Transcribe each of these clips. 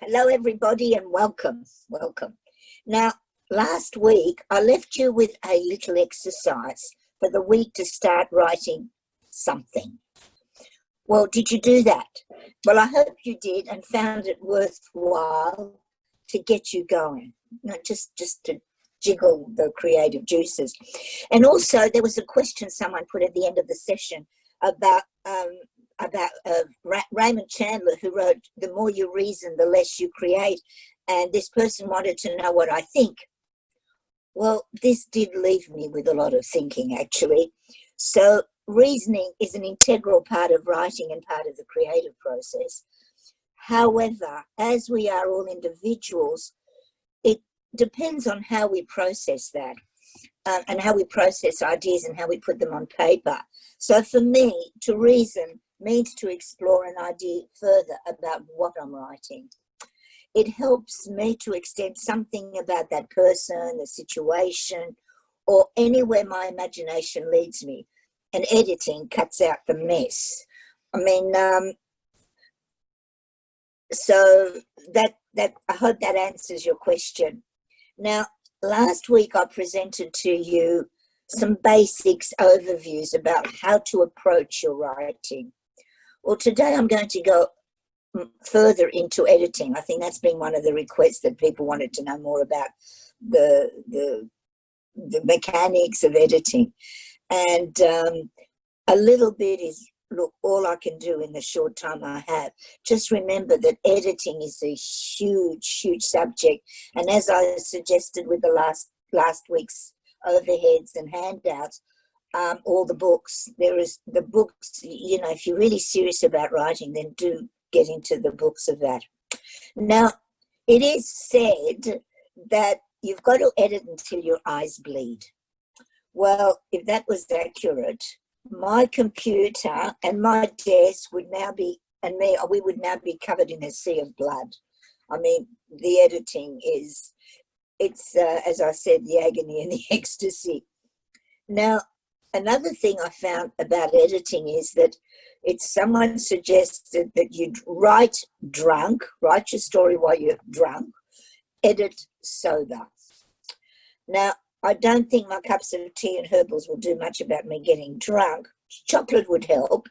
Hello, everybody, and welcome. Welcome. Now, last week, I left you with a little exercise for the week to start writing something. Well, did you do that? Well, I hope you did and found it worthwhile to get you going, not just to jiggle the creative juices. And also, there was a question someone put at the end of the session about Raymond Chandler, who wrote, "The more you reason, the less you create." And this person wanted to know what I think. Well, this did leave me with a lot of thinking, actually. So reasoning is an integral part of writing and part of the creative process. However, as we are all individuals, it depends on how we process that and how we process ideas and how we put them on paper. So for me, to reason means to explore an idea further about what I'm writing. It helps me to extend something about that person, the situation, or anywhere my imagination leads me. And editing cuts out the mess. I mean, so that I hope that answers your question. Now, last week I presented to you some basics overviews about how to approach your writing. Well, today I'm going to go further into editing. I think that's been one of the requests, that people wanted to know more about the mechanics of editing. And a little bit is, look, all I can do in the short time I have. Just remember that editing is a huge, huge subject. And as I suggested with the last week's overheads and handouts, all the books, you know, if you're really serious about writing, then do get into the books of that. Now, it is said that you've got to edit until your eyes bleed. Well, if that was accurate, my computer and my desk would now be, and me, we would now be covered in a sea of blood. I mean, the editing it's as I said, the agony and the ecstasy. Now, another thing I found about editing is that someone suggested that you'd write drunk, write your story while you're drunk, edit sober. Now, I don't think my cups of tea and herbals will do much about me getting drunk. Chocolate would help,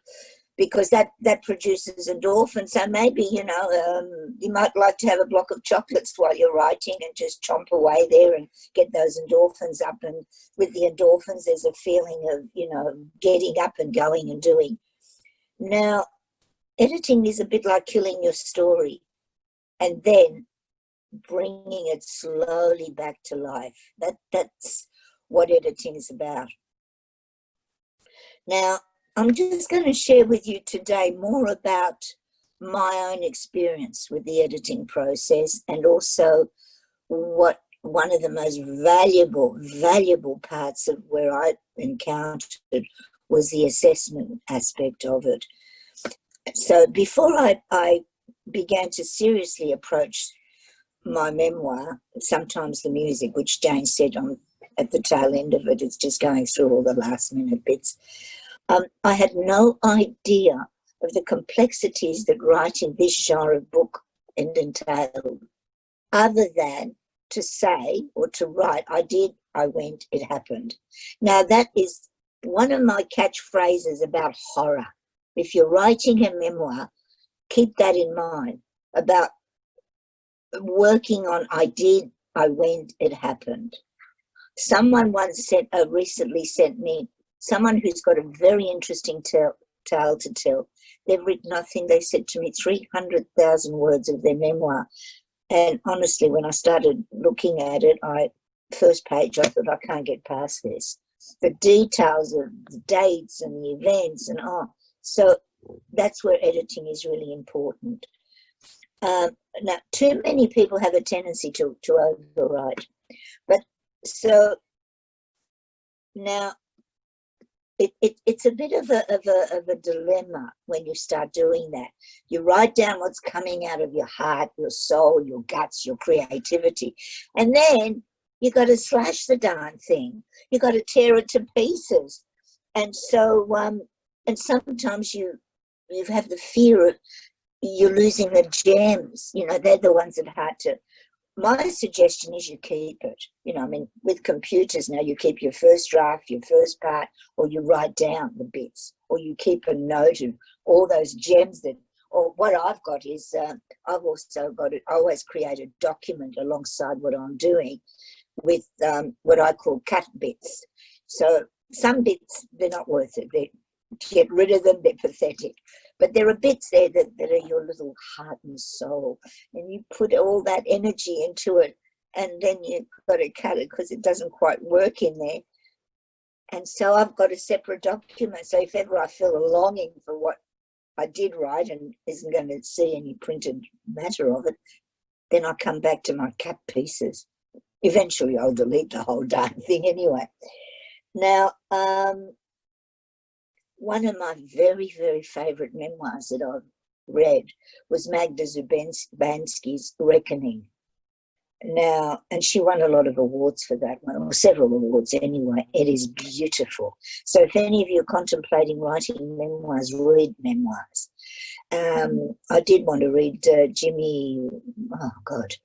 because that produces endorphins. So maybe, you know, you might like to have a block of chocolates while you're writing and just chomp away there and get those endorphins up. And with the endorphins, there's a feeling of, you know, getting up and going and doing. Now, editing is a bit like killing your story and then bringing it slowly back to life. That's what editing is about. Now, I'm just going to share with you today more about my own experience with the editing process, and also what one of the most valuable parts of where I encountered was the assessment aspect of it. So before I began to seriously approach my memoir, Sometimes the Music, which Jane said at the tail end of it, it's just going through all the last minute bits. I had no idea of the complexities that writing this genre of book entailed, other than to say or to write, I did, I went, it happened. Now, that is one of my catchphrases about horror. If you're writing a memoir, keep that in mind, about working on I did, I went, it happened. Someone once recently sent me, someone who's got a very interesting tale to tell. They've written, I think they said to me, 300,000 words of their memoir. And honestly, when I started looking at it, first page, I thought, I can't get past this. The details of the dates and the events and all. So that's where editing is really important. Now, too many people have a tendency to overwrite. But so now, it's a bit of a dilemma when you start doing that. You write down what's coming out of your heart, your soul, your guts, your creativity, and then you got to slash the darn thing. You got to tear it to pieces, and so and sometimes you have the fear of you're losing the gems. You know, they're the ones that are hard to. My suggestion is you keep it. You know, I mean, with computers now, you keep your first draft, your first part, or you write down the bits, or you keep a note of all those gems that. Or what I've got is I've also got it. I always create a document alongside what I'm doing with what I call cut bits. So some bits, they're not worth it. They get rid of them. They're pathetic. But there are bits there that are your little heart and soul, and you put all that energy into it, and then you've got to cut it because it doesn't quite work in there. And so I've got a separate document. So if ever I feel a longing for what I did write and isn't going to see any printed matter of it, then I come back to my cut pieces. Eventually I'll delete the whole darn thing anyway. Now, one of my very, very favourite memoirs that I've read was Magda Zubanski's Reckoning. Now, and she won a lot of awards for that one, or several awards anyway. It is beautiful. So if any of you are contemplating writing memoirs, read memoirs. I did want to read Jimmy, oh God,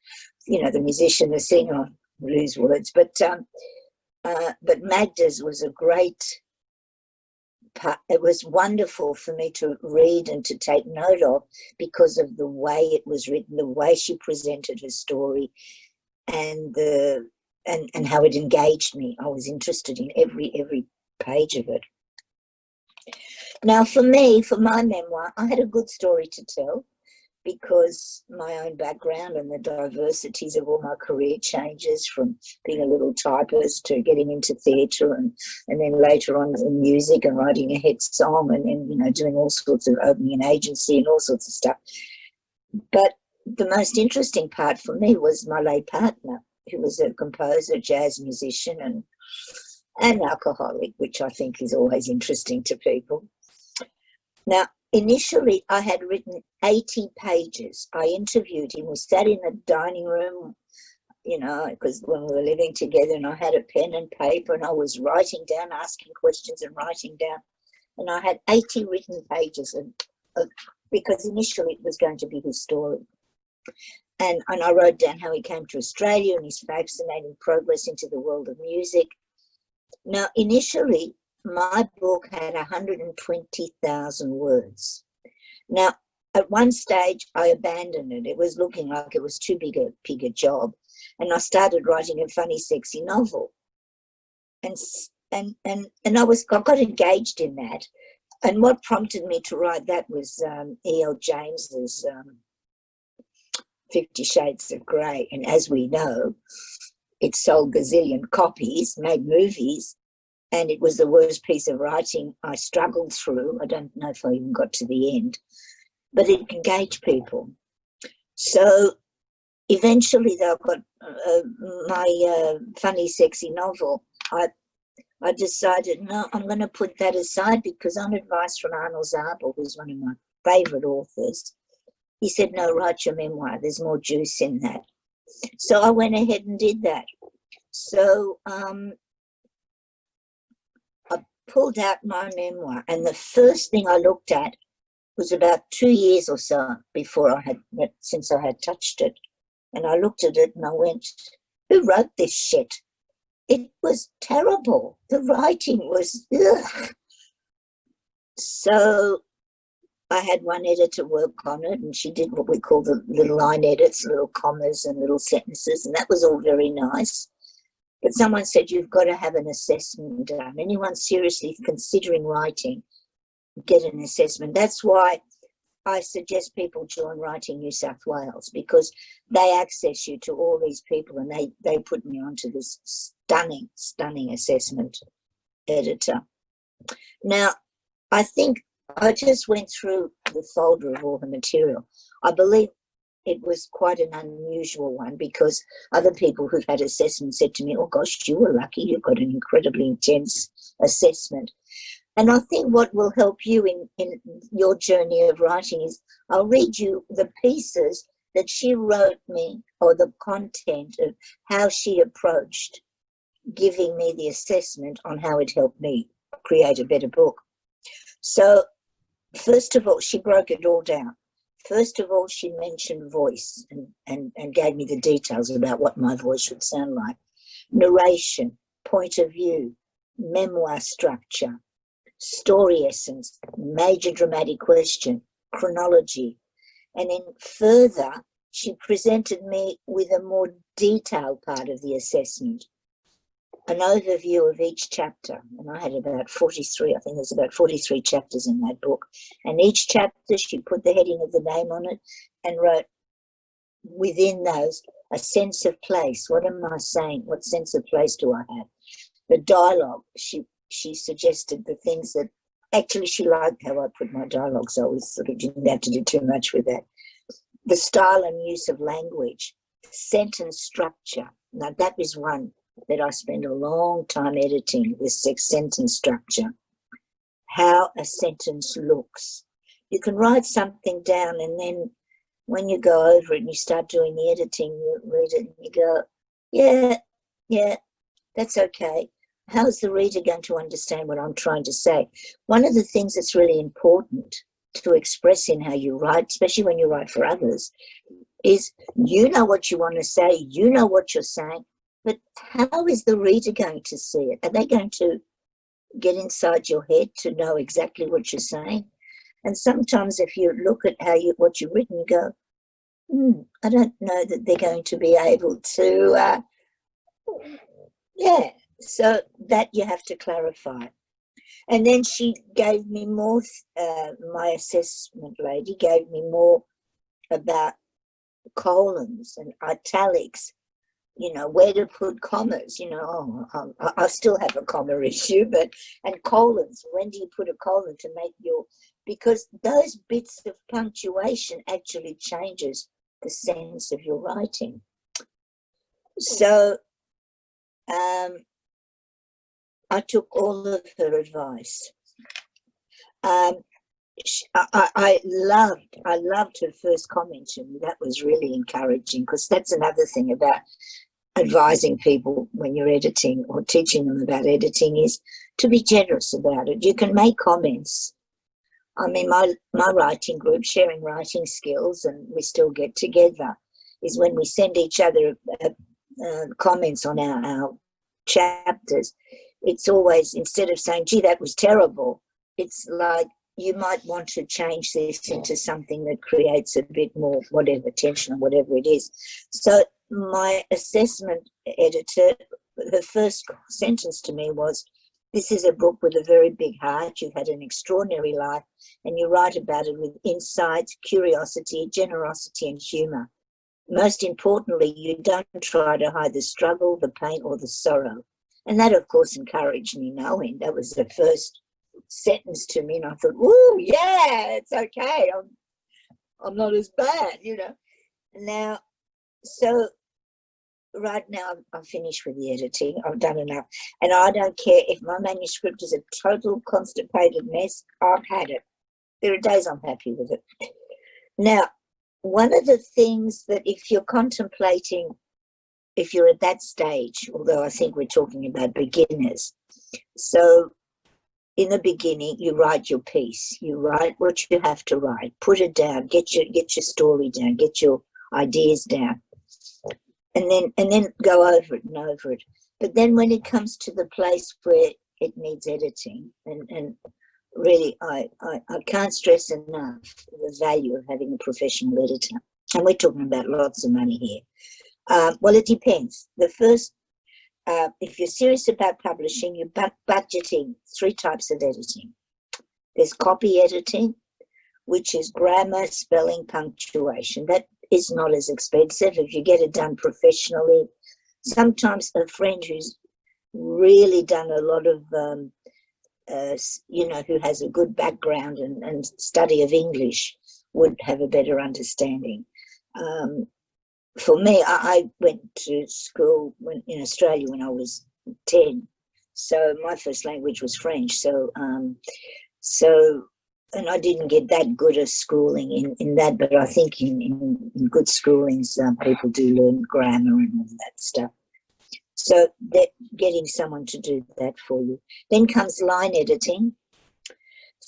you know, the musician, the singer, I lose words, but Magda's was a great part. It was wonderful for me to read and to take note of because of the way it was written, the way she presented her story, and how it engaged me. I was interested in every page of it. Now, for me, for my memoir, I had a good story to tell because my own background and the diversities of all my career changes from being a little typist to getting into theatre and then later on in music and writing a hit song and then, you know, doing all sorts of opening an agency and all sorts of stuff. But the most interesting part for me was my late partner, who was a composer, jazz musician and alcoholic, which I think is always interesting to people. Now, initially, I had written 80 pages. I interviewed him. We sat in the dining room, you know, because when we were living together, and I had a pen and paper, and I was writing down, asking questions and writing down. And I had 80 written pages because initially it was going to be his story. And I wrote down how he came to Australia and his fascinating progress into the world of music. Now, initially, my book had 120,000 words. Now, at one stage, I abandoned it. It was looking like it was too big a job. And I started writing a funny, sexy novel. And I got engaged in that. And what prompted me to write that was E.L. James's 50 Shades of Grey. And as we know, it sold gazillion copies, made movies, and it was the worst piece of writing I struggled through. I don't know if I even got to the end, but it engaged people. So eventually, though, I got my funny, sexy novel. I decided, no, I'm going to put that aside because on advice from Arnold Zabel, who's one of my favourite authors, he said, no, write your memoir. There's more juice in that. So I went ahead and did that. So pulled out my memoir, and the first thing I looked at was about 2 years or so since I had touched it, and I looked at it and I went, who wrote this shit? It was terrible. The writing was ugh. So I had one editor work on it, and she did what we call the little line edits, little commas and little sentences, and that was all very nice. But someone said, you've got to have an assessment done. Anyone seriously considering writing, get an assessment. That's why I suggest people join Writing New South Wales, because they access you to all these people, and they put me onto this stunning assessment editor. Now, I think I just went through the folder of all the material. I believe it was quite an unusual one because other people who've had assessment said to me, oh gosh, you were lucky, you got an incredibly intense assessment. And I think what will help you in your journey of writing is I'll read you the pieces that she wrote me, or the content of how she approached giving me the assessment on how it helped me create a better book. So first of all, she broke it all down. First of all, she mentioned voice and gave me the details about what my voice should sound like. Narration, point of view, memoir structure, story essence, major dramatic question, chronology. And then further, she presented me with a more detailed part of the assessment, an overview of each chapter. And I had about 43, I think there's about 43 chapters in that book. And each chapter, she put the heading of the name on it and wrote within those a sense of place. What am I saying? What sense of place do I have? The dialogue, she suggested the things that, actually she liked how I put my dialogue, so I sort of didn't have to do too much with that. The style and use of language, sentence structure. Now that is one that I spend a long time editing, this sentence structure. How a sentence looks. You can write something down and then when you go over it and you start doing the editing, you read it and you go, yeah, that's okay. How's the reader going to understand what I'm trying to say? One of the things that's really important to express in how you write, especially when you write for others, is you know what you want to say, you know what you're saying, but how is the reader going to see it? Are they going to get inside your head to know exactly what you're saying? And sometimes if you look at what you've written, you go, I don't know that they're going to be able to, so that you have to clarify. And then she gave me more, my assessment lady gave me more about colons and italics, where to put commas, I still have a comma issue, and colons, when do you put a colon to make because those bits of punctuation actually changes the sense of your writing. So I took all of her advice. I loved her first comment to me. That was really encouraging, because that's another thing about advising people when you're editing or teaching them about editing, is to be generous about it. You can make comments. I mean, my writing group, sharing writing skills, and we still get together, is when we send each other comments on our chapters. It's always, instead of saying, gee, that was terrible, it's like, you might want to change this into something that creates a bit more whatever tension or whatever it is. So my assessment editor, her first sentence to me was, this is a book with a very big heart. You've had an extraordinary life and you write about it with insight, curiosity, generosity and humour. Most importantly, you don't try to hide the struggle, the pain or the sorrow. And that, of course, encouraged me knowing. That was the first sentence to me, and I thought, "Ooh, yeah, it's okay. I'm not as bad, Now, so right now I'm finished with the editing. I've done enough, and I don't care if my manuscript is a total constipated mess. I've had it. There are days I'm happy with it. Now, one of the things that if you're contemplating, if you're at that stage, although I think we're talking about beginners, so in the beginning, you write your piece. You write what you have to write. Put it down. Get your story down. Get your ideas down, and then go over it and over it. But then when it comes to the place where it needs editing, and really, I can't stress enough the value of having a professional editor. And we're talking about lots of money here. Well, it depends. The first. If you're serious about publishing, you're budgeting 3 types of editing. There's copy editing, which is grammar, spelling, punctuation. That is not as expensive if you get it done professionally. Sometimes a friend who's really done a lot of, who has a good background and study of English would have a better understanding. For me, I went to school in Australia when I was 10, so my first language was French. So and I didn't get that good a schooling in that, but I think in good schoolings, people do learn grammar and all that stuff. So that getting someone to do that for you. Then comes line editing.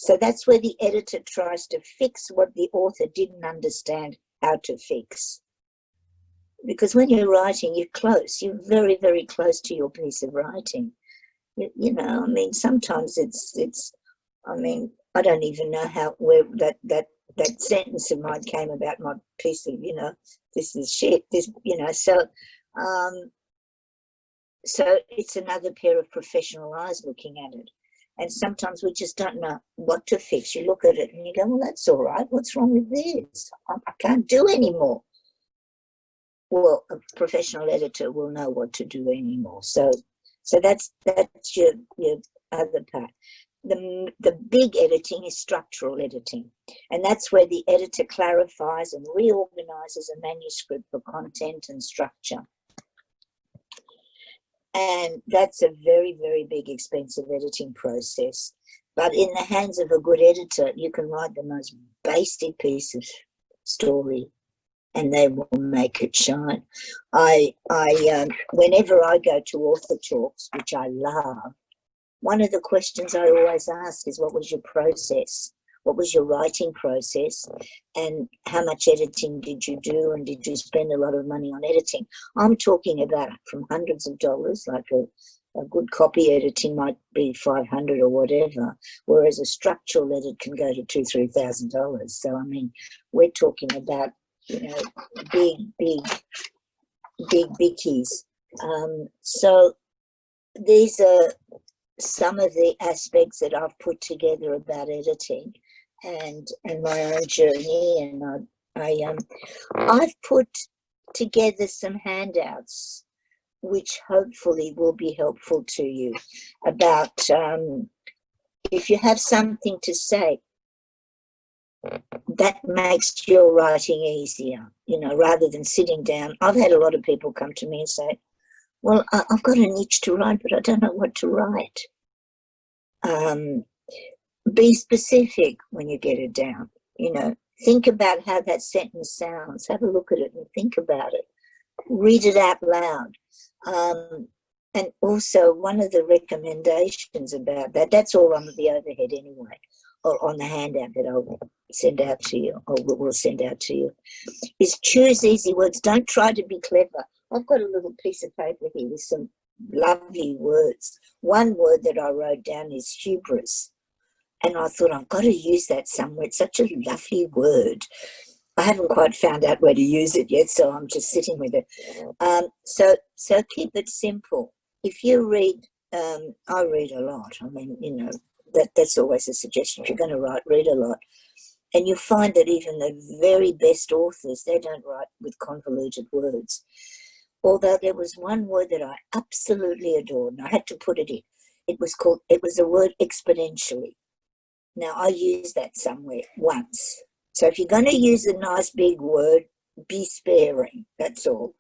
So that's where the editor tries to fix what the author didn't understand how to fix. Because when you're writing, you're close. You're very, very close to your piece of writing. You know, I mean, sometimes it's. I mean, I don't even know where that sentence of mine came about my piece of, you know, this is shit. This, you know, so it's another pair of professional eyes looking at it. And sometimes we just don't know what to fix. You look at it and you go, well, that's all right. What's wrong with this? I can't do anymore. Well, a professional editor will know what to do anymore. So that's your other part. The big editing is structural editing, and that's where the editor clarifies and reorganizes a manuscript for content and structure. And that's a very, very big, expensive editing process. But in the hands of a good editor, you can write the most basic piece of story and they will make it shine. Whenever I go to author talks, which I love, one of the questions I always ask is, what was your process? What was your writing process? And how much editing did you do? And did you spend a lot of money on editing? I'm talking about from hundreds of dollars, like a good copy editing might be $500 or whatever, whereas a structural edit can go to $2,000-3,000. So, I mean, we're talking about, you know, big bickies. So these are some of the aspects that I've put together about editing and my own journey. And I've put together some handouts which hopefully will be helpful to you about if you have something to say that makes your writing easier, you know, rather than sitting down. I've had a lot of people come to me and say, well, I've got an itch to write, but I don't know what to write. Be specific when you get it down, you know, think about how that sentence sounds, have a look at it and think about it, read it out loud. And also one of the recommendations about that's all on the overhead anyway, or on the handout that I'll send out to you, or will send out to you, is choose easy words. Don't try to be clever. I've got a little piece of paper here with some lovely words. One word that I wrote down is hubris. And I thought, I've got to use that somewhere. It's such a lovely word. I haven't quite found out where to use it yet, so I'm just sitting with it. So keep it simple. If you read, I read a lot. I mean, you know, that's always a suggestion. If you're going to write, read a lot. And you'll find that even the very best authors, they don't write with convoluted words. Although there was one word that I absolutely adored, and I had to put it in. It was the word exponentially. Now, I used that somewhere once. So if you're going to use a nice big word, be sparing, that's all.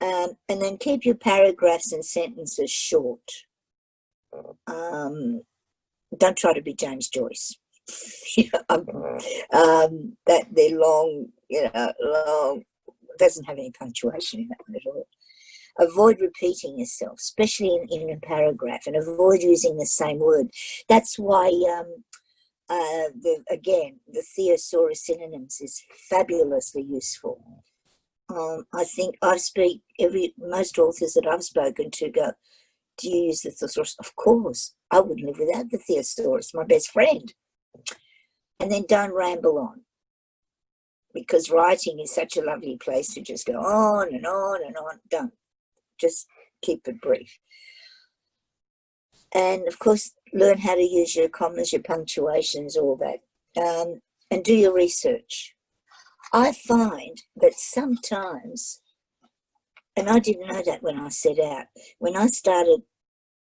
And then keep your paragraphs and sentences short. Don't try to be James Joyce. That they're long, long, doesn't have any punctuation in that one at all. Avoid repeating yourself, especially in a paragraph, and avoid using the same word. That's why, the thesaurus synonyms is fabulously useful. I think most authors that I've spoken to go, do you use the thesaurus? Of course, I wouldn't live without the thesaurus, my best friend. And then don't ramble on, because writing is such a lovely place to just go on and on and on. Don't. Just keep it brief. And of course, learn how to use your commas, your punctuations, all that. And do your research. I find that sometimes, and I didn't know that when I set out, when I started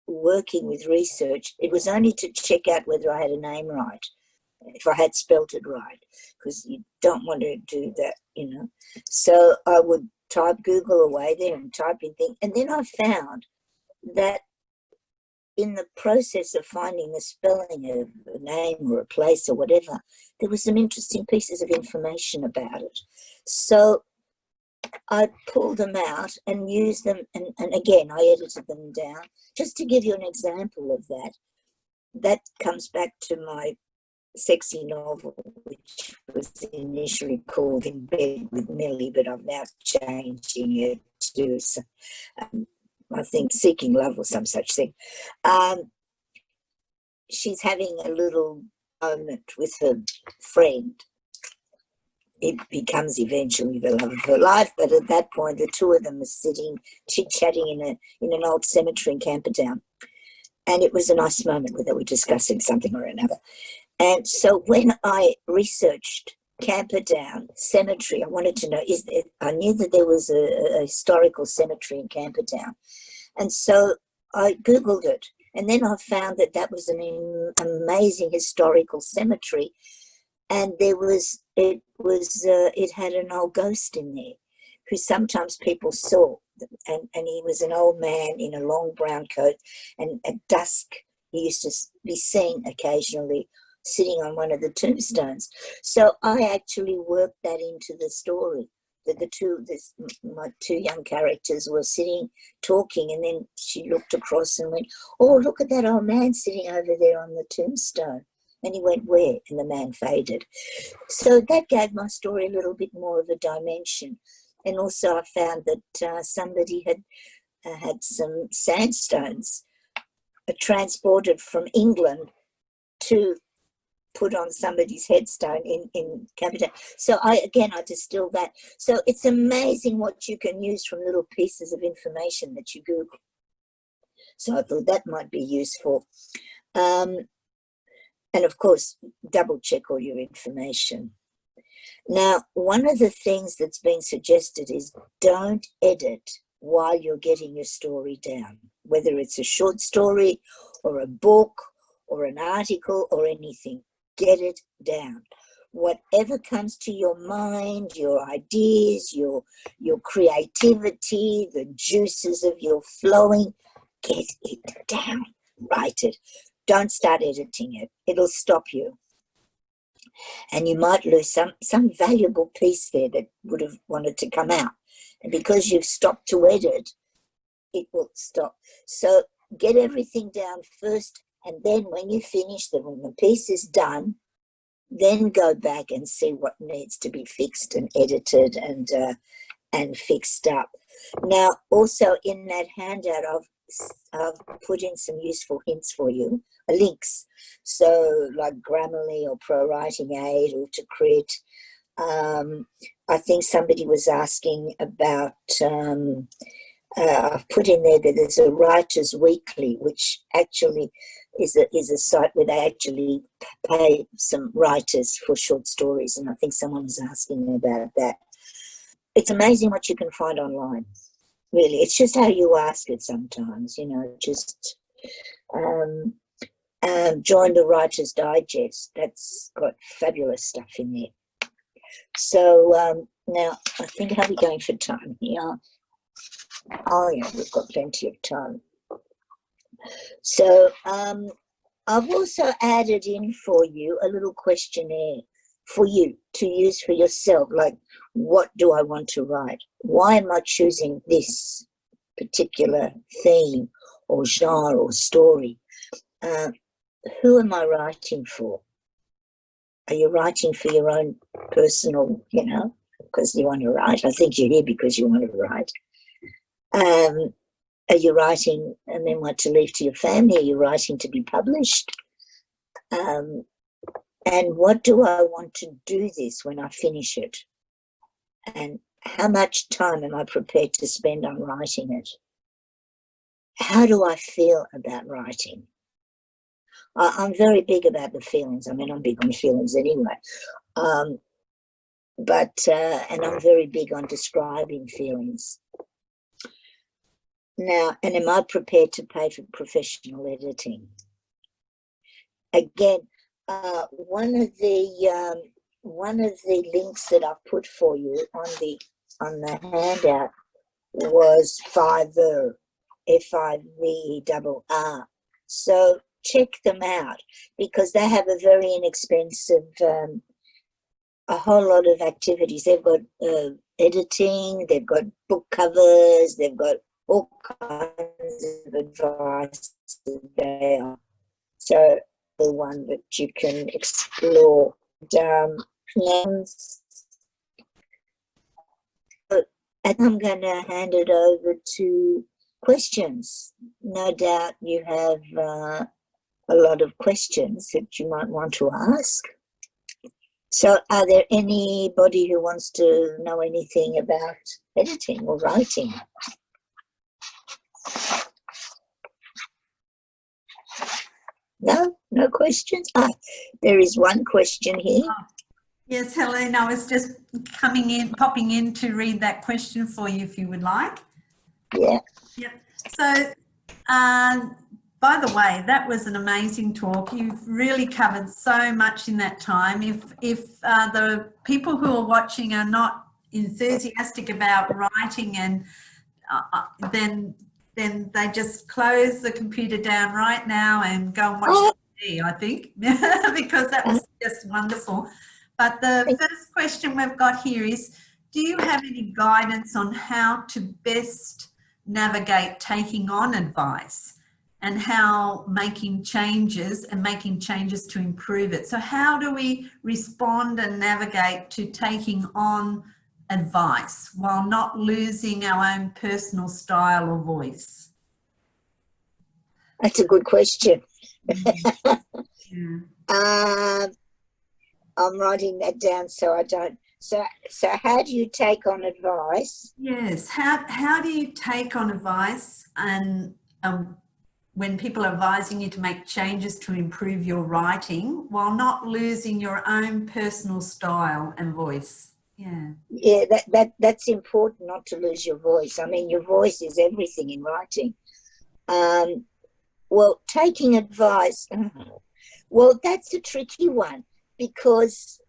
working with research, it was only to check out whether I had a name right, if I had spelt it right, because you don't want to do that, you know. So I would type Google away there and type in things. And then I found that in the process of finding the spelling of a name or a place or whatever, there were some interesting pieces of information about it. So I pulled them out and used them. And again, I edited them down just to give you an example of that. That comes back to my sexy novel, which was initially called In Bed with Millie, but I'm now changing it to, I think, Seeking Love or some such thing. She's having a little moment with her friend. It becomes eventually the love of her life, but at that point, the two of them are sitting chit-chatting in an old cemetery in Campertown. And it was a nice moment where they were discussing something or another. And so when I researched Campertown Cemetery, I wanted to know, I knew that there was a historical cemetery in Campertown. And so I Googled it. And then I found that was an amazing historical cemetery. And it had an old ghost in there who sometimes people saw. And he was an old man in a long brown coat. And at dusk, he used to be seen occasionally sitting on one of the tombstones. So I actually worked that into the story, that my two young characters were sitting talking, and then she looked across and went, "Oh, look at that old man sitting over there on the tombstone." And he went, "Where?" And the man faded. So that gave my story a little bit more of a dimension. And also I found that somebody had some sandstones transported from England to put on somebody's headstone in Campertown. So I distilled that. So it's amazing what you can use from little pieces of information that you Google. So I thought that might be useful. And of course, double check all your information. Now, one of the things that's been suggested is don't edit while you're getting your story down, whether it's a short story or a book or an article or anything. Get it down. Whatever comes to your mind, your ideas, your creativity, the juices of your flowing, get it down. Write it. Don't start editing it. It'll stop you. And you might lose some valuable piece there that would have wanted to come out. And because you've stopped to edit, it will stop. So get everything down first, and then when you finish when the piece is done, then go back and see what needs to be fixed and edited and fixed up. Now, also in that handout, I've put in some useful hints for you, links. So like Grammarly or Pro Writing Aid or to Crit. I think somebody was asking about, I've put in there that there's a Writers Weekly, which actually is a site where they actually pay some writers for short stories. And I think someone was asking about that. It's amazing what you can find online. Really, it's just how you ask it sometimes, just join the Writer's Digest. That's got fabulous stuff in there. So now I think, how are we going for time here? Oh yeah, we've got plenty of time. So I've also added in for you a little questionnaire for you to use for yourself, like, what do I want to write? Why am I choosing this particular theme or genre or story? Who am I writing for? Are you writing for your own personal, because you want to write? I think you're here because you want to write. Are you writing and then want to leave to your family? Are you writing to be published? And what do I want to do this when I finish it? And how much time am I prepared to spend on writing it? How do I feel about writing? I'm very big about the feelings. I mean, I'm big on feelings anyway. And I'm very big on describing feelings. Now, and am I prepared to pay for professional editing? Again, one of the links that I've put for you on the handout was Fiverr, Fiverr. So check them out because they have a very inexpensive, a whole lot of activities. They've got editing, they've got book covers, they've got all kinds of advice there. So one that you can explore. And I'm going to hand it over to questions. No doubt you have a lot of questions that you might want to ask. So are there anybody who wants to know anything about editing or writing? No? No questions? There is one question here. Yes, Helene, I was just popping in to read that question for you if you would like. Yeah. Yep. So, by the way, that was an amazing talk. You've really covered so much in that time. If the people who are watching are not enthusiastic about writing, and then they just close the computer down right now and go and watch TV, I think, because that was just wonderful. But the first question we've got here is, do you have any guidance on how to best navigate taking on advice and how making changes to improve it? So how do we respond and navigate to taking on advice while not losing our own personal style or voice? That's a good question. Yeah. I'm writing that down so I don't. So how do you take on advice? Yes. How do you take on advice, and when people are advising you to make changes to improve your writing while not losing your own personal style and voice? Yeah. Yeah, that's important, not to lose your voice. I mean, your voice is everything in writing. Well, taking advice, well, that's a tricky one, because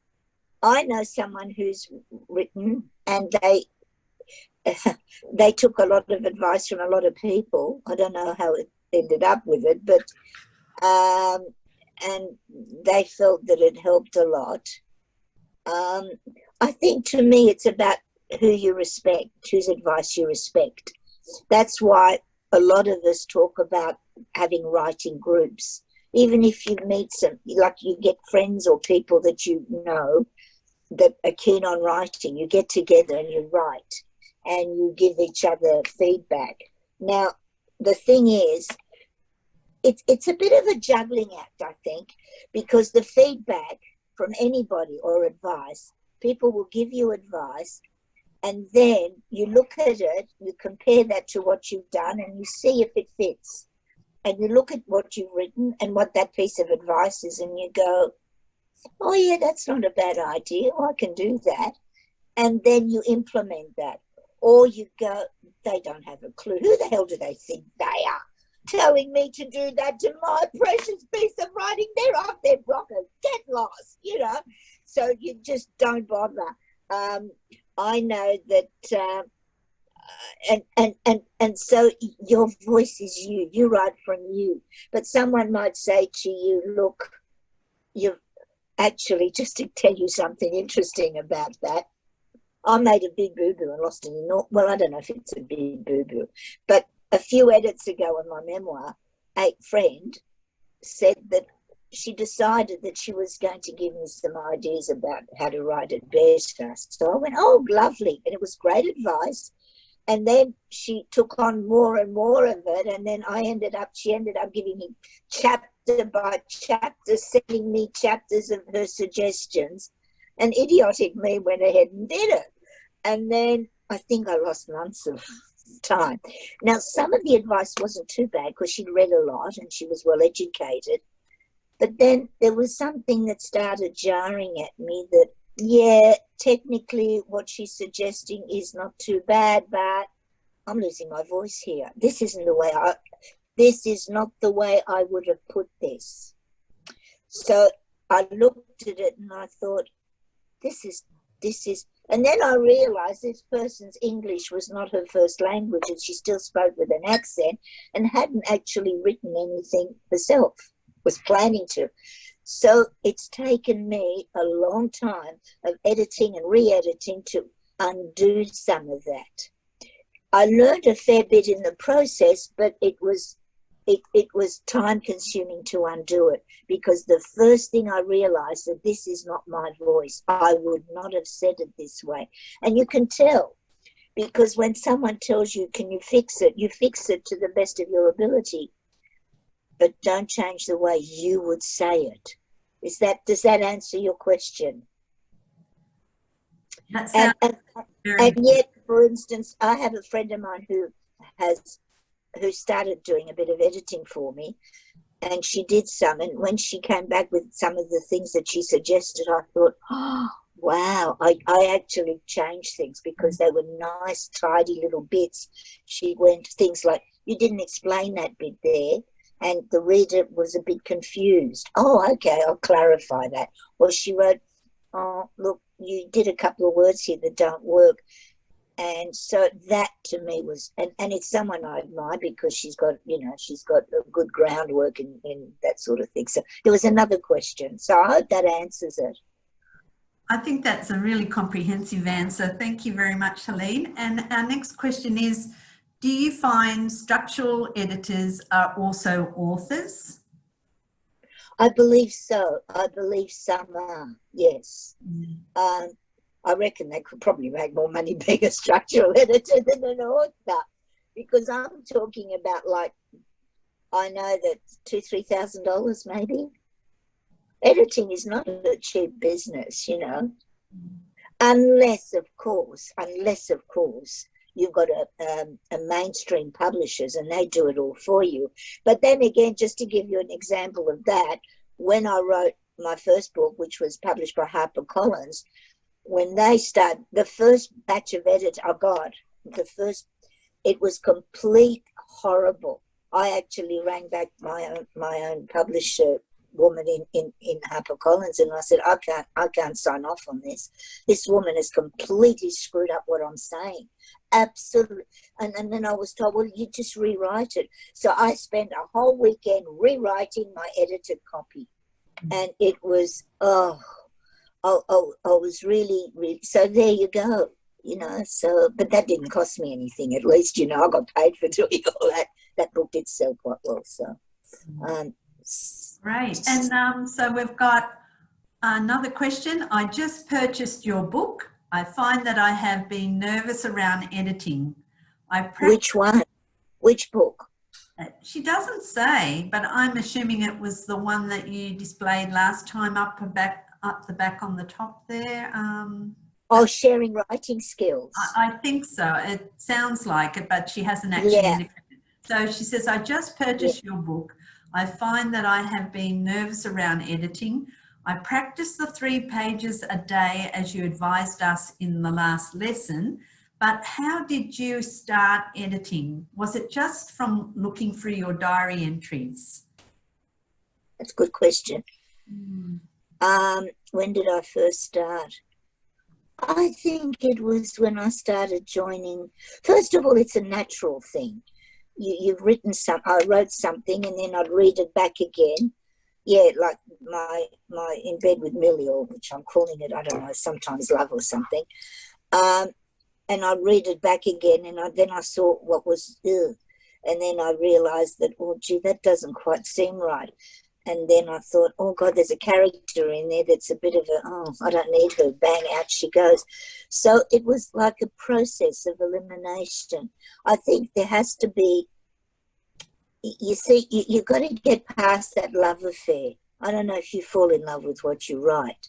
I know someone who's written and they took a lot of advice from a lot of people. I don't know how it ended up with it, but and they felt that it helped a lot. I think, to me, it's about who you respect, whose advice you respect. That's why a lot of us talk about having writing groups. Even if you meet like you get friends or people that you know that are keen on writing, you get together and you write and you give each other feedback. Now, the thing is, it's a bit of a juggling act, I think, because the feedback from anybody or advice, people will give you advice, and then you look at it, you compare that to what you've done, and you see if it fits. And you look at what you've written and what that piece of advice is, and you go, oh yeah, that's not a bad idea, I can do that. And then you implement that. Or you go, they don't have a clue. Who the hell do they think they are, telling me to do that to my precious piece of writing? They're off their blockers, get lost, you know. So you just don't bother. I know that and so your voice is you write from you, but someone might say to you, look, you've actually, just to tell you something interesting about that, I made a big boo-boo and lost it in, well, I don't know if it's a big boo-boo, but a few edits ago in my memoir, a friend said that she decided that she was going to give me some ideas about how to write it better. So I went, oh, lovely, and it was great advice. And then she took on more and more of it. And then she ended up giving me chapter by chapter, sending me chapters of her suggestions. And idiotic me went ahead and did it. And then I think I lost months of time. Now, some of the advice wasn't too bad because she'd read a lot and she was well educated. But then there was something that started jarring at me that, yeah, technically what she's suggesting is not too bad, but I'm losing my voice here. This is not the way I would have put this. So I looked at it and I thought, this is, and then I realized this person's English was not her first language, and she still spoke with an accent and hadn't actually written anything herself, was planning to. So it's taken me a long time of editing and re-editing to undo some of that. I learned a fair bit in the process, but it was it was time consuming to undo it, because the first thing I realized that this is not my voice. I would not have said it this way. And you can tell, because when someone tells you, can you fix it? You fix it to the best of your ability, but don't change the way you would say it. Does that answer your question? That sounds and yet, for instance, I have a friend of mine who started doing a bit of editing for me, and she did some, and when she came back with some of the things that she suggested, I thought, oh, wow, I actually changed things because they were nice, tidy little bits. She went things like, you didn't explain that bit there, and the reader was a bit confused. Oh, okay, I'll clarify that. Or she wrote, oh, look, you did a couple of words here that don't work. And so that to me was, and it's someone I admire because she's got a good groundwork in that sort of thing. So there was another question. So I hope that answers it. I think that's a really comprehensive answer. Thank you very much, Helene. And our next question is, do you find structural editors are also authors? I believe so. I believe some are, yes. I reckon they could probably make more money being a structural editor than an author, because I'm talking about, like, I know that $2,000-3,000 maybe. Editing is not a cheap business, you know, unless of course you've got a mainstream publishers and they do it all for you. But then again, just to give you an example of that, when I wrote my first book, which was published by HarperCollins, when they started, the first batch of edits I got, it was complete horrible. I actually rang back my own publisher woman in HarperCollins, and I said, I can't sign off on this. This woman has completely screwed up what I'm saying. Absolutely. And then I was told, well, you just rewrite it. So I spent a whole weekend rewriting my edited copy. And it was, I was really, really, so there you go, you know, so, but that didn't cost me anything, at least, you know, I got paid for doing all that. That book did sell quite well, so. Great. And so we've got another question. I just purchased your book. I find that I have been nervous around editing. Which one? Which book? She doesn't say, but I'm assuming it was the one that you displayed last time up the back on the top there. Sharing writing skills. I think so. It sounds like it, but she hasn't actually indicated. So she says, I just purchased your book. I find that I have been nervous around editing. I practice the 3 pages a day as you advised us in the last lesson, but how did you start editing? Was it just from looking through your diary entries? That's a good question. When did I first start? I think it was when I started joining. First of all, it's a natural thing. You've written I wrote something and then I'd read it back again. Yeah, like my In Bed with Millie, or which I'm calling it, I don't know, Sometimes Love or something. And I'd read it back again, and then I saw what was, and then I realized that, oh, gee, that doesn't quite seem right. And then I thought, oh, God, there's a character in there that's a bit of I don't need her. Bang, out she goes. So it was like a process of elimination. I think there has to be, you see, you've got to get past that love affair. I don't know if you fall in love with what you write,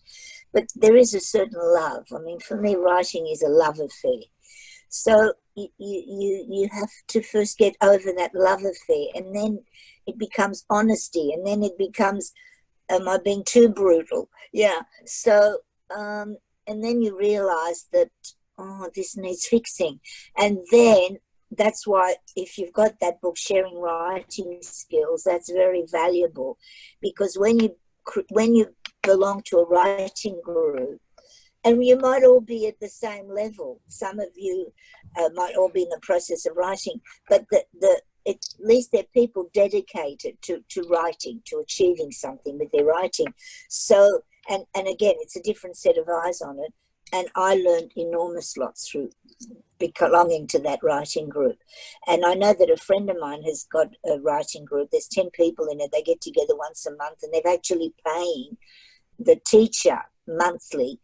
but there is a certain love. I mean, for me, writing is a love affair. So you have to first get over that love affair, and then it becomes honesty, and then it becomes, am I being too brutal? Yeah. So, and then you realize that, oh, this needs fixing. And then that's why if you've got that book, Sharing Writing Skills, that's very valuable, because when you belong to a writing group, and you might all be at the same level. Some of you might all be in the process of writing, but at least they're people dedicated to writing, to achieving something with their writing. So, and again, it's a different set of eyes on it. and I learned enormous lots through belonging to that writing group. And I know that a friend of mine has got a writing group. There's 10 people in it. They get together once a month, and they're actually paying the teacher monthly,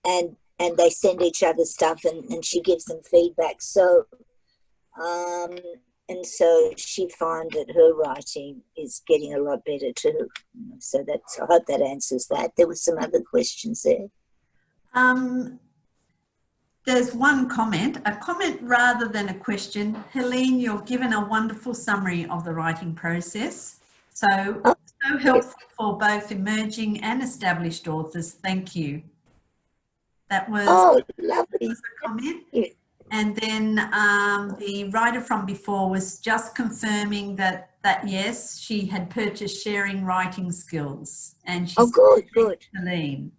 and they send each other stuff, and she gives them feedback. So and so she found that her writing is getting a lot better too. So that's, I hope that answers that. There were some other questions there. There's one comment, a comment rather than a question. Helene, you've given a wonderful summary of the writing process. So helpful for both emerging and established authors. Thank you. That was lovely. A comment. Yeah. And then the writer from before was just confirming that yes, she had purchased Sharing Writing Skills, and she's good. Helene.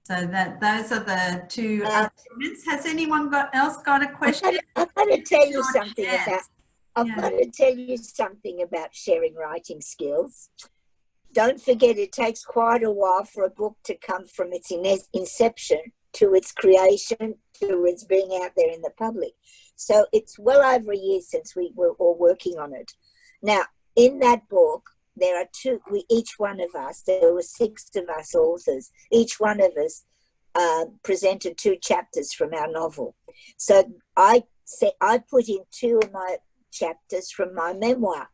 So those are the two comments. Has anyone else got a question? I've got to tell you something about. I've got to tell you something about Sharing Writing Skills. Don't forget, it takes quite a while for a book to come from its inception to its creation to its being out there in the public. So it's well over a year since we were all working on it. Now, in that book, there are each one of us, there were 6 of us authors, each one of us presented 2 chapters from our novel. So I put in 2 of my chapters from my memoir.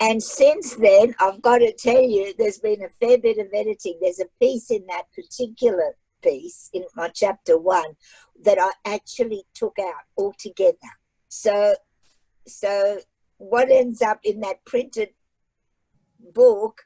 And since then, I've got to tell you, there's been a fair bit of editing. There's a piece in that particular piece in my chapter 1 that I actually took out altogether. So what ends up in that printed book,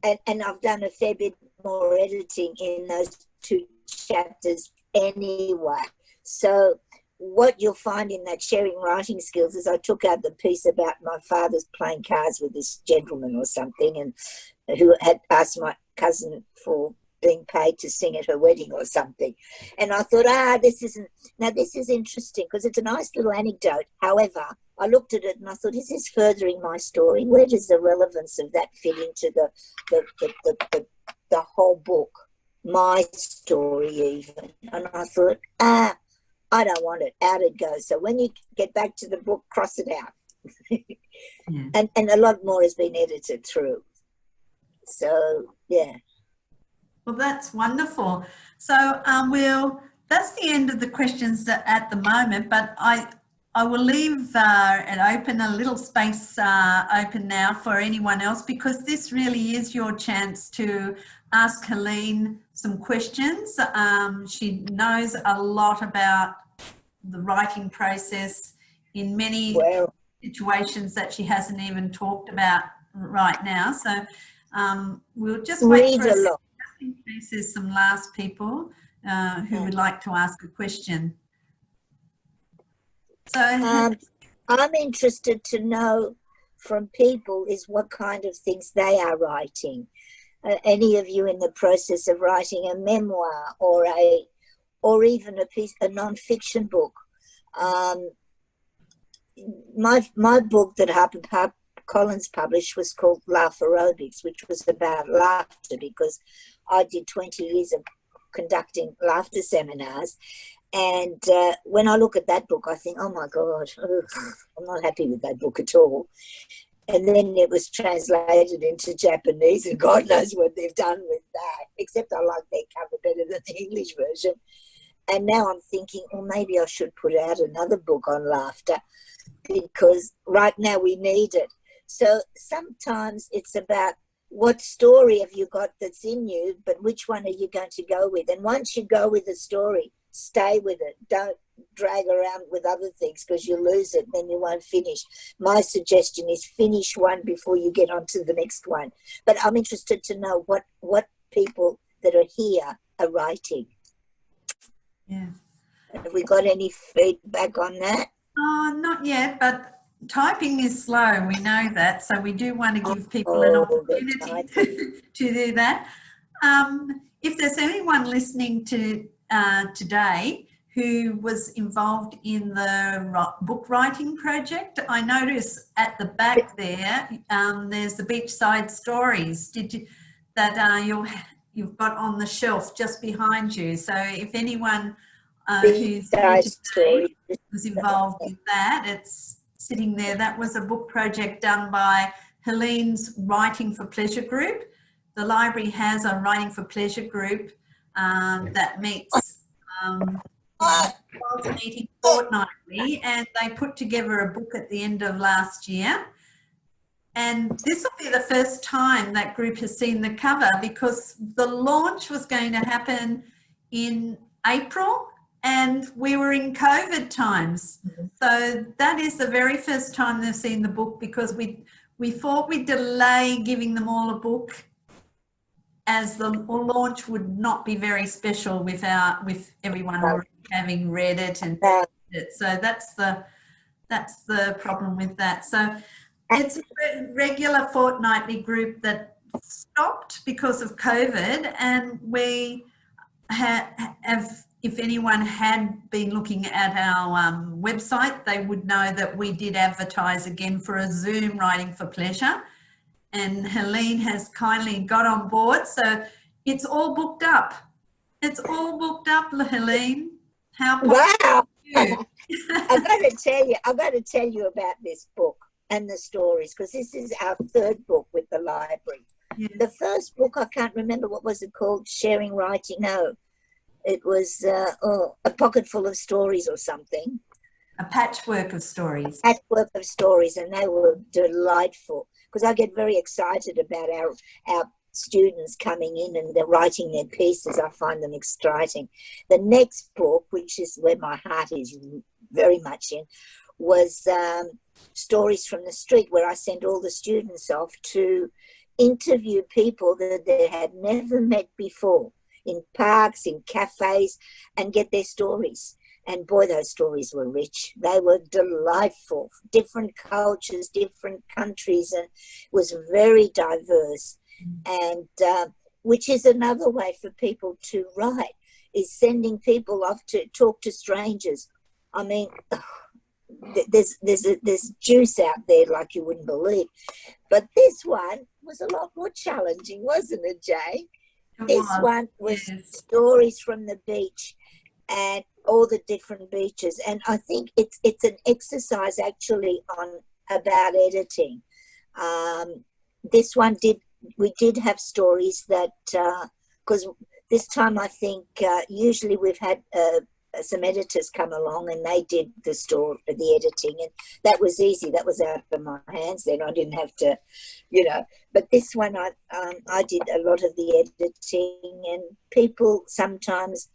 and I've done a fair bit more editing in those 2 chapters anyway. So what you'll find in that Sharing Writing Skills is I took out the piece about my father's playing cards with this gentleman or something, and who had asked my cousin for being paid to sing at her wedding or something. And I thought, this is interesting because it's a nice little anecdote. However, I looked at it and I thought, is this furthering my story? Where does the relevance of that fit into the whole book, my story even? And I thought, I don't want it. Out it goes. So when you get back to the book, cross it out. And a lot more has been edited through. So, yeah. Well, that's wonderful. So that's the end of the questions at the moment, but I will leave it open, a little space open now for anyone else, because this really is your chance to ask Helene some questions. She knows a lot about the writing process in many situations that she hasn't even talked about right now. So we'll just wait for a second in case there's some last people who would like to ask a question. So I'm interested to know from people is what kind of things they are writing. Any of you in the process of writing a memoir or even a non-fiction book. My book that HarperCollins published was called Laugh Aerobics, which was about laughter, because I did 20 years of conducting laughter seminars. And when I look at that book, I think, oh my God, I'm not happy with that book at all. And then it was translated into Japanese, and God knows what they've done with that, except I like their cover better than the English version. And now I'm thinking, maybe I should put out another book on laughter, because right now we need it. So sometimes it's about what story have you got that's in you, but which one are you going to go with? And once you go with a story, stay with it. Don't drag around with other things, because you lose it, then you won't finish. My suggestion is finish one before you get on to the next one. But I'm interested to know what people that are here are writing. Yeah. Have we got any feedback on that? Not yet, but typing is slow. We know that, so we do want to give people an opportunity to do that. If there's anyone listening to today who was involved in the book writing project, I notice at the back there, there's the beachside stories. you've got on the shelf just behind you. So if anyone who's Big here story. today was involved with that, it's sitting there. That was a book project done by Helene's Writing for Pleasure group. The library has a Writing for Pleasure group that meets meeting fortnightly, and they put together a book at the end of last year. And this will be the first time that group has seen the cover, because the launch was going to happen in April and we were in COVID times. So that is the very first time they've seen the book, because we thought we'd delay giving them all a book, as the launch would not be very special with everyone already having read it and read it. So that's the problem with that. So it's a regular fortnightly group that stopped because of COVID, and we have, if anyone had been looking at our website, they would know that we did advertise again for a Zoom Writing for Pleasure, and Helene has kindly got on board, so it's all booked up. It's all booked up, Helene. How Wow! you? I've got to tell you about this book and the stories, because this is our third book with the library. Yes. The first book, I can't remember, what was it called? Sharing Writing? No, it was A Pocket Full of Stories or something. A patchwork of stories. Patchwork of stories, and they were delightful, because I get very excited about our students coming in and they're writing their pieces. I find them exciting. The next book, which is where my heart is very much in, was Stories from the Street, where I sent all the students off to interview people that they had never met before in parks, in cafes, and get their stories. And boy, those stories were rich. They were delightful. Different cultures, different countries, and it was very diverse. And which is another way for people to write, is sending people off to talk to strangers. I mean, there's juice out there like you wouldn't believe. But this one was a lot more challenging, wasn't it, Jay? This one was stories from the beach and all the different beaches. And I think it's an exercise actually about editing. This one we did have stories that, because this time I think usually we've had some editors come along and they did the editing, and that was easy. That was out of my hands then. I didn't have to, but this one I did a lot of the editing, and people sometimes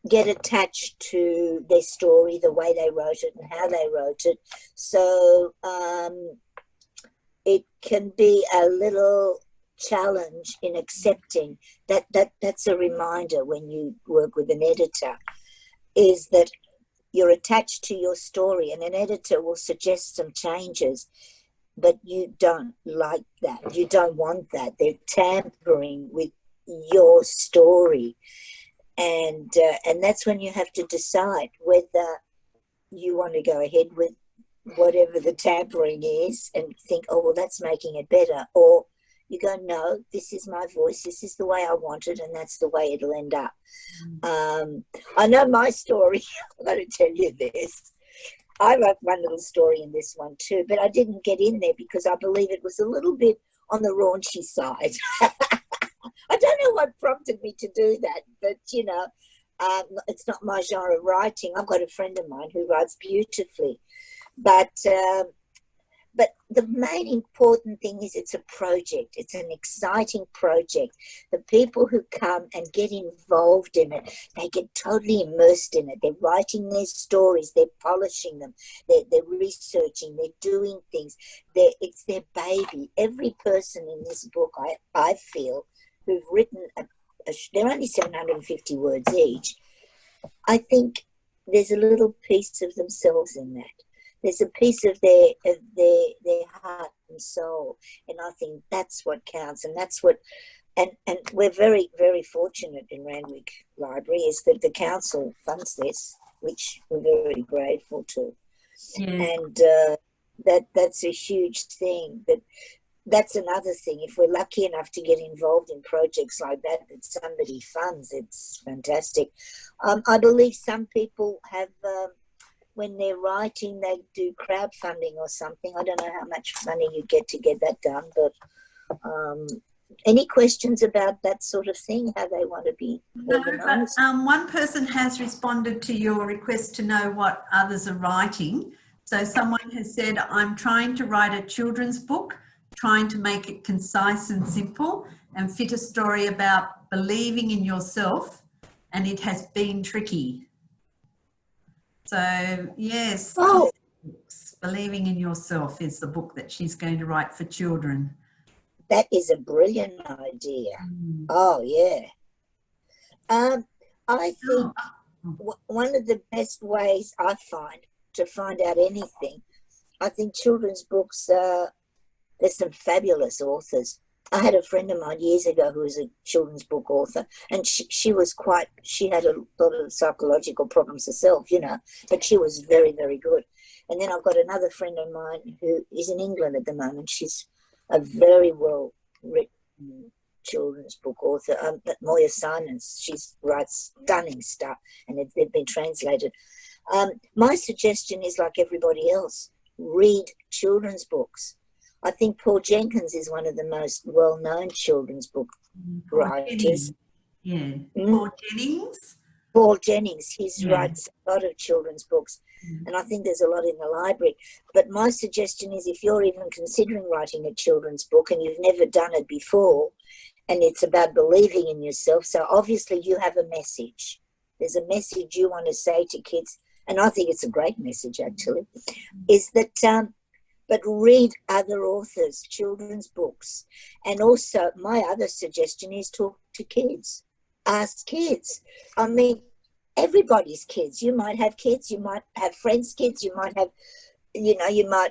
get attached to their story, the way they wrote it and how they wrote it. So it can be a little challenge in accepting that's a reminder when you work with an editor, is that you're attached to your story, and an editor will suggest some changes, but you don't like that. You don't want that. They're tampering with your story. And that's when you have to decide whether you want to go ahead with whatever the tampering is and think, oh, well, that's making it better. Or you go, no, this is my voice. This is the way I want it, and that's the way it'll end up. I know my story. I'm going to tell you this. I wrote one little story in this one too, but I didn't get in there because I believe it was a little bit on the raunchy side. I don't know what prompted me to do that, but, it's not my genre of writing. I've got a friend of mine who writes beautifully. But the main important thing is it's a project. It's an exciting project. The people who come and get involved in it, they get totally immersed in it. They're writing their stories. They're polishing them. They're researching. They're doing things. It's their baby. Every person in this book, I feel, who've written, they're only 750 words each. I think there's a little piece of themselves in that. There's a piece of their heart and soul, and I think that's what counts, and that's what. And we're very, very fortunate in Randwick Library is that the council funds this, which we're very grateful to, and that's a huge thing. That that's another thing. If we're lucky enough to get involved in projects like that somebody funds, it's fantastic. I believe some people have, when they're writing, they do crowdfunding or something. I don't know how much money you get to get that done, but any questions about that sort of thing, how they want to be organised? No, but one person has responded to your request to know what others are writing. So someone has said, I'm trying to write a children's book, trying to make it concise and simple and fit a story about believing in yourself, and it has been tricky. So yes, Believing in Yourself is the book that she's going to write for children. That is a brilliant idea. Oh, yeah. I think one of the best ways I find to find out anything, I think children's books, there's some fabulous authors. I had a friend of mine years ago who was a children's book author, and she had a lot of psychological problems herself, you know, but she was very, very good. And then I've got another friend of mine who is in England at the moment. She's a very well written children's book author, Moya Simons. She writes stunning stuff, and they've been translated. My suggestion is, like everybody else, read children's books. I think Paul Jenkins is one of the most well-known children's book writers. Yeah, Paul Jennings. Paul Jennings, he writes a lot of children's books, and I think there's a lot in the library. But my suggestion is, if you're even considering writing a children's book and you've never done it before, and it's about believing in yourself, so obviously you have a message. There's a message you want to say to kids, and I think it's a great message, actually, is that, but read other authors' children's books. And also, my other suggestion is talk to kids. Ask kids. I mean, everybody's kids. You might have kids, you might have friends' kids, you might have,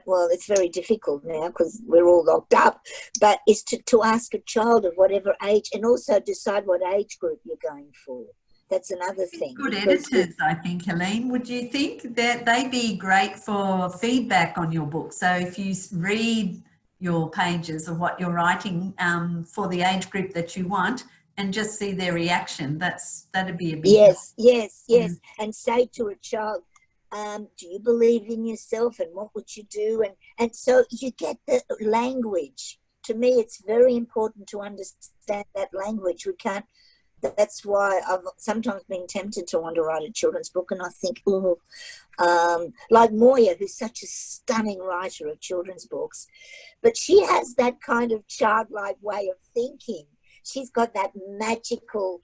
well, it's very difficult now because we're all locked up, but it's to ask a child of whatever age, and also decide what age group you're going for. That's another thing. Good editors, I think, Helene. Would you think that they'd be great for feedback on your book? So if you read your pages of what you're writing for the age group that you want, and just see their reaction, that'd be a big yes. And say to a child, do you believe in yourself, and what would you do? And so you get the language. To me, it's very important to understand that language. That's why I've sometimes been tempted to want to write a children's book, and I think, like Moya, who's such a stunning writer of children's books, but she has that kind of childlike way of thinking. She's got that magical,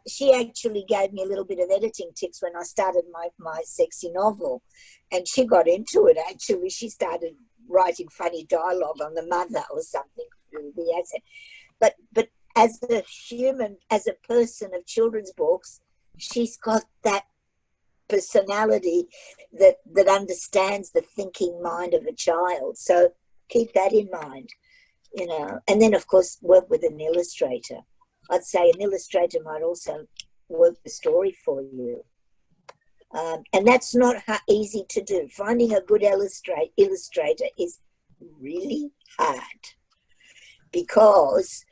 she actually gave me a little bit of editing tips when I started my sexy novel, and she got into it, actually. She started writing funny dialogue on the mother or something through the accent. But as a human, as a person of children's books, she's got that personality that understands the thinking mind of a child. So keep that in mind. And then, of course, work with an illustrator. I'd say an illustrator might also work the story for you. And that's not easy to do. Finding a good illustrator is really hard because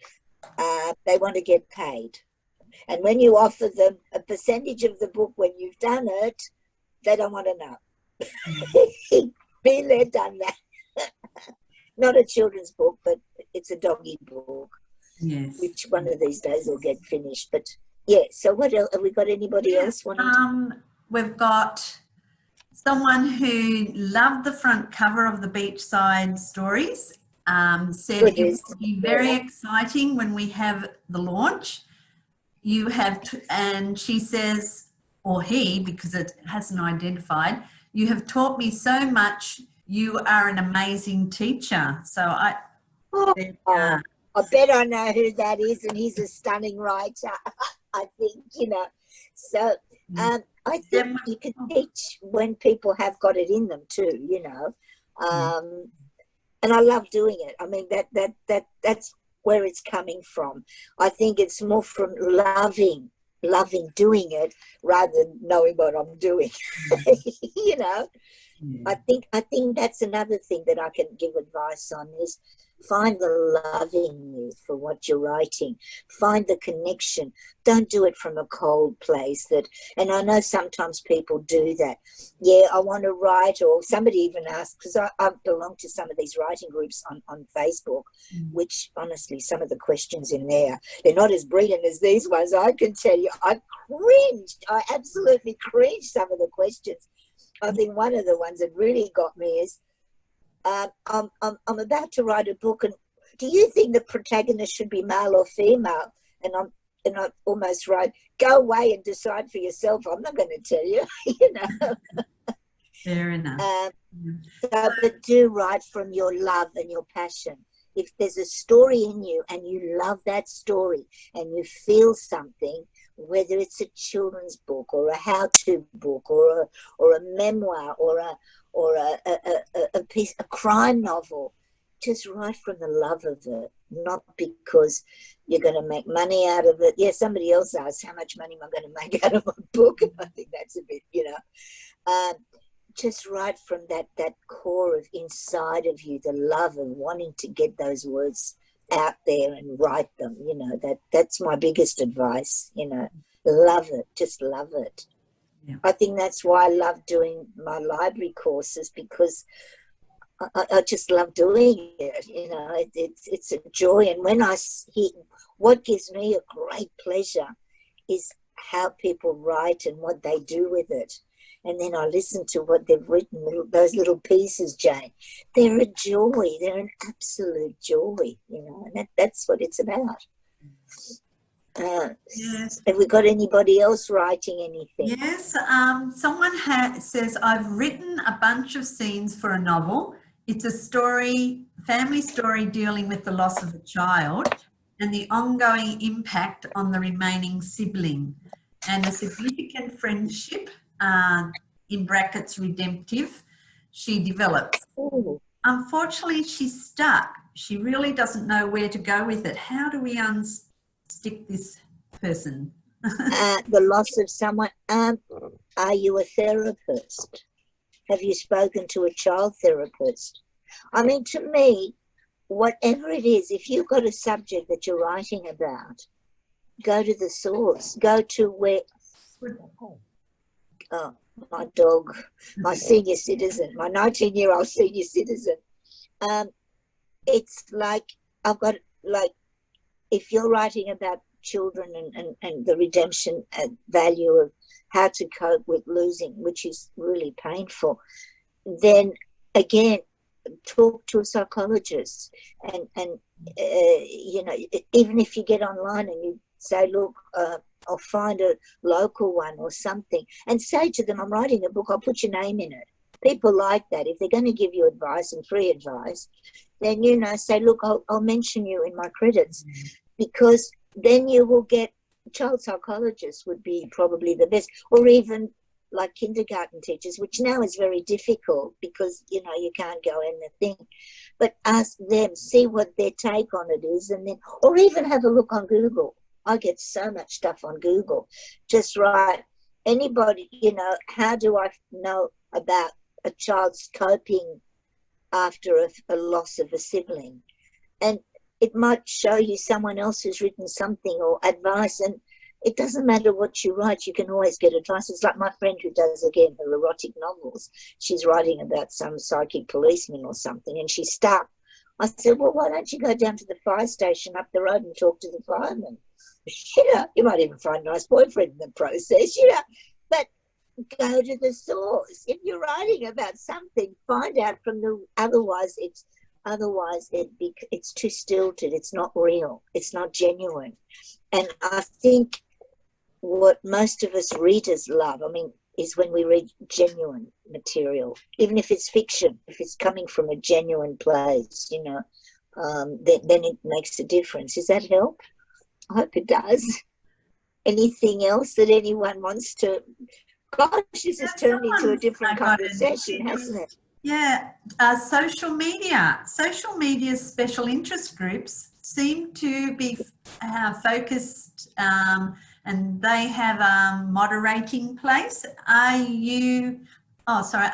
they want to get paid. And when you offer them a percentage of the book when you've done it, they don't want to know. Been there, done that. Not a children's book, but it's a doggy book. Yes. Which one of these days will get finished. But yeah, so what else? Have we got anybody else wanting We've got someone who loved the front cover of the Beachside Stories. Said it will be very exciting when we have the launch. You have, and she says, or he, because it hasn't identified, you have taught me so much. You are an amazing teacher. So I bet I know who that is, and he's a stunning writer. I think, So I think you can teach when people have got it in them too, and I love doing it. I mean, that's where it's coming from. I think it's more from loving doing it rather than knowing what I'm doing, I think that's another thing that I can give advice on is find the love in you for what you're writing. Find the connection. Don't do it from a cold place. And I know sometimes people do that. Yeah, I want to write, or somebody even asked, because I belong to some of these writing groups on Facebook, which honestly, some of the questions in there, they're not as brilliant as these ones. I can tell you, I cringed. I absolutely cringed some of the questions. I think one of the ones that really got me is, I'm about to write a book, and do you think the protagonist should be male or female? And I almost write, go away and decide for yourself. I'm not going to tell you, you know. Fair enough. But do write from your love and your passion. If there's a story in you and you love that story and you feel something, whether it's a children's book or a how-to book or a memoir or a crime novel, just write from the love of it, not because you're going to make money out of it. Yeah, somebody else asked, how much money am I going to make out of a book? And I think that's a bit, you know. Just write from that core of inside of you, the love of wanting to get those words out there and write them, you know. That's my biggest advice, you know. Love it, just love it. Yeah. I think that's why I love doing my library courses, because I just love doing it, you know. It's a joy. And when I hear, what gives me a great pleasure is how people write and what they do with it. And then I listen to what they've written, those little pieces, Jane. They're a joy. They're an absolute joy, you know, and that's what it's about. Yes. Have we got anybody else writing anything? Yes. Someone says, I've written a bunch of scenes for a novel. It's a story, family story dealing with the loss of a child and the ongoing impact on the remaining sibling, and a significant friendship, in brackets redemptive, she develops. Ooh. Unfortunately, she's stuck. She really doesn't know where to go with it. How do we unstick this person? The loss of someone. Are you a therapist? Have you spoken to a child therapist? I mean, to me, whatever it is, if you've got a subject that you're writing about, go to the source. Go to where... Oh, my dog, my senior citizen, my 19-year-old senior citizen. It's like, I've got, like, if you're writing about children and the redemption value of how to cope with losing, which is really painful, then again, talk to a psychologist. And you know, even if you get online and you say, look, I'll find a local one or something, and say to them, I'm writing a book, I'll put your name in it. People like that. If they're going to give you advice and free advice, then, you know, say, look, I'll mention you in my credits, because then you will get, child psychologists would be probably the best, or even like kindergarten teachers, which now is very difficult because, you know, you can't go in the thing, but ask them, see what their take on it is, and then, or even have a look on Google. I get so much stuff on Google. Just write, anybody, you know, how do I know about a child's coping after a loss of a sibling? And it might show you someone else who's written something or advice, and it doesn't matter what you write, you can always get advice. It's like my friend who does, again, her erotic novels. She's writing about some psychic policeman or something, and she's stuck. I said, well, why don't you go down to the fire station up the road and talk to the fireman? You know, you might even find a nice boyfriend in the process, you know, but go to the source. If you're writing about something, find out from the, otherwise it's too stilted, it's not real, it's not genuine. And I think what most of us readers love, I mean, is when we read genuine material, even if it's fiction, if it's coming from a genuine place, you know, then it makes a difference. Does that help? I hope it does. Anything else that anyone wants to... Gosh, this has turned into a different conversation, hasn't it? Yeah, social media special interest groups seem to be focused, and they have a moderating place. Are you Oh, sorry.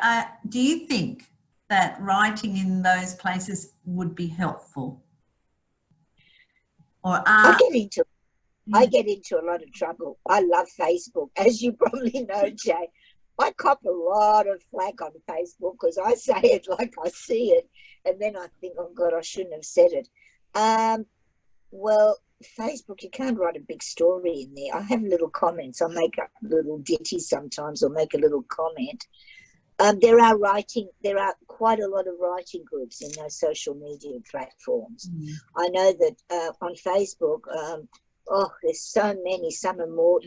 Do you think that writing in those places would be helpful? Or I get into I get into a lot of trouble. I love Facebook, as you probably know, Jay. I cop a lot of flack on Facebook because I say it like I see it, and then I think, oh God, I shouldn't have said it. Well, Facebook, you can't write a big story in there. I have little comments. I make up little ditties sometimes, or make a little comment. There are quite a lot of writing groups in those social media platforms. I know that on Facebook, there's so many. Some are more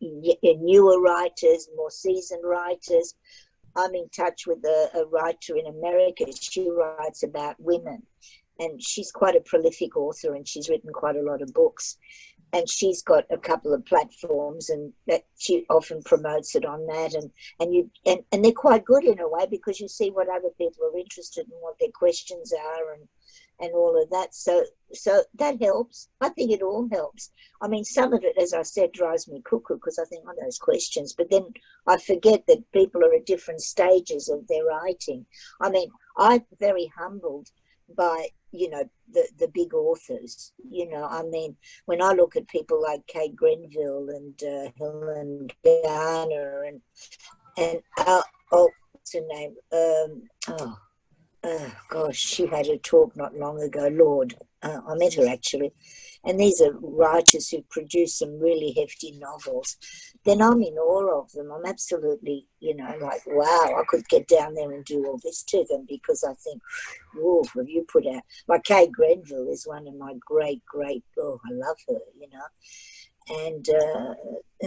newer writers, more seasoned writers. I'm in touch with a writer in America. She writes about women, and she's quite a prolific author, and she's written quite a lot of books. And she's got a couple of platforms, and that she often promotes it on that, and they're quite good in a way, because you see what other people are interested in, what their questions are, and all of that. So that helps. I think it all helps. I mean, some of it, as I said, drives me cuckoo, because I think, oh, those questions, but then I forget that people are at different stages of their writing. I mean, I'm very humbled by, the big authors. I mean, when I look at people like Kate Grenville and Helen Garner and what's her name? Gosh, she had a talk not long ago. Lord, I met her actually. And these are writers who've produced some really hefty novels. Then I'm in awe of them. I'm absolutely, like, wow, I could get down there and do all this to them, because I think, whoa, have you put out... Like Kay Grenville is one of my great, I love her, And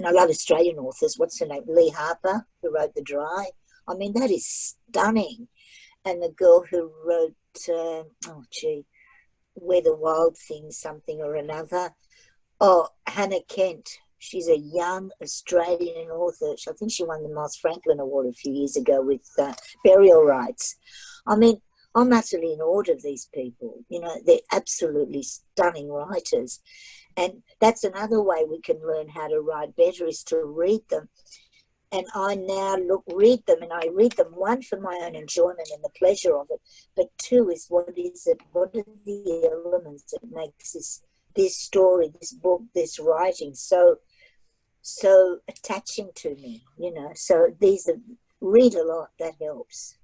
I love Australian authors. What's her name? Lee Harper, who wrote The Dry. I mean, that is stunning. And the girl who wrote, Where the Wild Things, something or another. Oh, Hannah Kent. She's a young Australian author. I think she won the Miles Franklin Award a few years ago with Burial Rights. I mean, I'm utterly in awe of these people. They're absolutely stunning writers. And that's another way we can learn how to write better, is to read them. And I now read them, and I read them, one, for my own enjoyment and the pleasure of it, but two is, what are the elements that makes this story, this book, this writing so attaching to me, So read a lot, that helps.